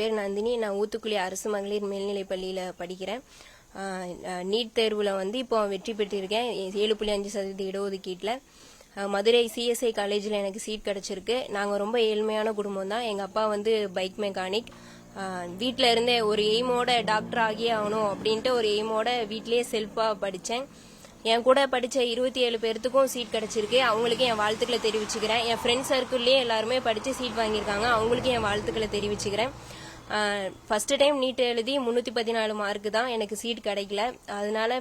பேர் நந்தினி. நான் ஊத்துக்குளி அரசு மகளிர் மேல்நிலைப் பள்ளியில படிக்கிறேன். நீட் தேர்வுல வந்து இப்போ வெற்றி பெற்றிருக்கேன் 7.5% இடஒதுக்கீட்டில். மதுரை சிஎஸ்ஐ காலேஜில் எனக்கு சீட் கிடைச்சிருக்கு. நாங்கள் ரொம்ப ஏழ்மையான குடும்பம் தான். எங்கள் அப்பா வந்து பைக் மெக்கானிக். வீட்டில் இருந்தே ஒரு எய்மோட டாக்டர் ஆகியே ஆகணும் அப்படின்ட்டு ஒரு எய்மோட வீட்லேயே செல்ஃபாக படித்தேன். என் கூட படித்த 27 பேர்த்துக்கும் சீட் கிடைச்சிருக்கு. அவங்களுக்கு என் வாழ்த்துக்களை தெரிவிச்சுக்கிறேன். என் ஃப்ரெண்ட்ஸ் சர்க்கிள்லேயே எல்லாருமே படித்து சீட் வாங்கியிருக்காங்க. அவங்களுக்கு என் வாழ்த்துக்களை தெரிவிச்சுக்கிறேன். ஃபர்ஸ்ட் டைம் நீட் எழுதி 314 மார்க்கு தான், எனக்கு சீட் கிடைக்கல. அதனால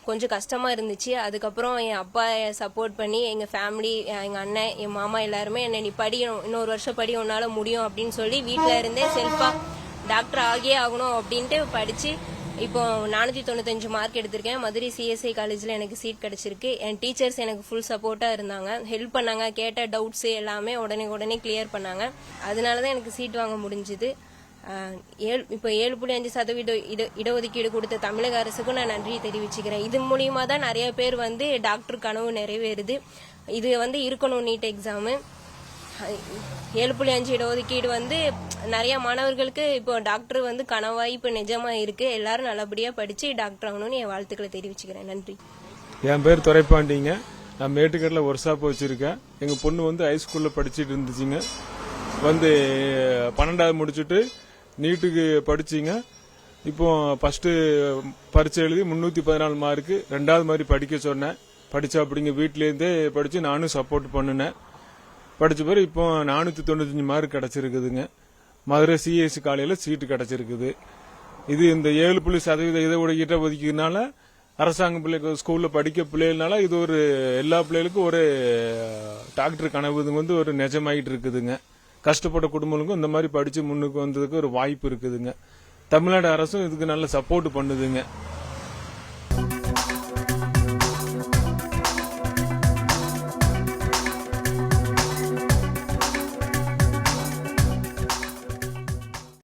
கொஞ்சம் கஷ்டமா இருந்துச்சு. அதுக்கப்புறம் என் அப்பா சப்போர்ட் பண்ணி, எங்கள் ஃபேமிலி, எங்கள் அண்ணன், என் மாமா எல்லாருமே என்னை நீ படிக்கணும், இன்னொரு வருஷம் படி, உன்னால முடியும் அப்படின்னு சொல்லி வீட்டில் இருந்தே செல்ஃபாக டாக்டர் ஆகியே ஆகணும் அப்படின்ட்டு படித்து இப்போ 495 மார்க் எடுத்திருக்கேன். மதுரை சிஎஸ்ஐ காலேஜில் எனக்கு சீட் கிடைச்சிருக்கு. என் டீச்சர்ஸ் எனக்கு ஃபுல் சப்போர்ட்டாக இருந்தாங்க, ஹெல்ப் பண்ணாங்க. கேட்ட டவுட்ஸ் எல்லாமே உடனே கிளியர் பண்ணாங்க. அதனால தான் எனக்கு சீட் வாங்க முடிஞ்சுது. இப்போ 7.5% இடஒதுக்கீடு கொடுத்த தமிழக அரசுக்கும் நான் நன்றி தெரிவிச்சுக்கிறேன். இது மூலியமா தான் நிறைய பேர் வந்து டாக்டர் கனவு நிறைவேறுது. இது வந்து இருக்கணும் நீட் எக்ஸாமு. 7.5 இடஒதுக்கீடு வந்து நிறைய மாணவர்களுக்கு இப்போ டாக்டர் வந்து கனவாய் இப்போ நிஜமா இருக்கு. எல்லாரும் நல்லபடியா படிச்சு டாக்டர் ஆகணும்னு என் வாழ்த்துக்களை தெரிவிச்சுக்கிறேன். நன்றி. என் பேர் துரைப்பாண்டிங்க. நான் மேட்டுக்கட்டில் ஒரு ஷாப் வச்சிருக்கேன். எங்க பொண்ணு வந்து ஹைஸ்கூல்ல படிச்சுட்டு இருந்துச்சுங்க. வந்து 12வது முடிச்சுட்டு நீட்டுக்கு படிச்சிங்க. இப்போ ஃபர்ஸ்ட் பரீட்சை எழுதி 314 மார்க்கு. 2வது மாதிரி படிக்க சொன்னேன். படிச்சா அப்படிங்க வீட்டிலேருந்தே படிச்சு நானும் சப்போர்ட் பண்ணினேன். படிச்ச பிறகு இப்போ 495 மார்க் கிடைச்சிருக்குதுங்க. மதுரை சிஎஸ்சி காலேஜில் சீட்டு கிடைச்சிருக்குது. இது இந்த 7% இடஒதுக்கீட்டை ஒதுக்கினால அரசாங்க பிள்ளைகள் ஸ்கூல்ல படிக்க பிள்ளைகள்னால இது ஒரு எல்லா பிள்ளைகளுக்கும் ஒரு டாக்டர் கனவு வந்து ஒரு நிஜமாயிட்டு இருக்குதுங்க. கஷ்டப்பட்ட குடும்பங்களுக்கும் இந்த மாதிரி படிச்சு முன்னுக்கு வந்ததுக்கு ஒரு வாய்ப்பு இருக்குதுங்க. தமிழ்நாடு அரசும் இதுக்கு நல்ல சப்போர்ட் பண்ணுதுங்க.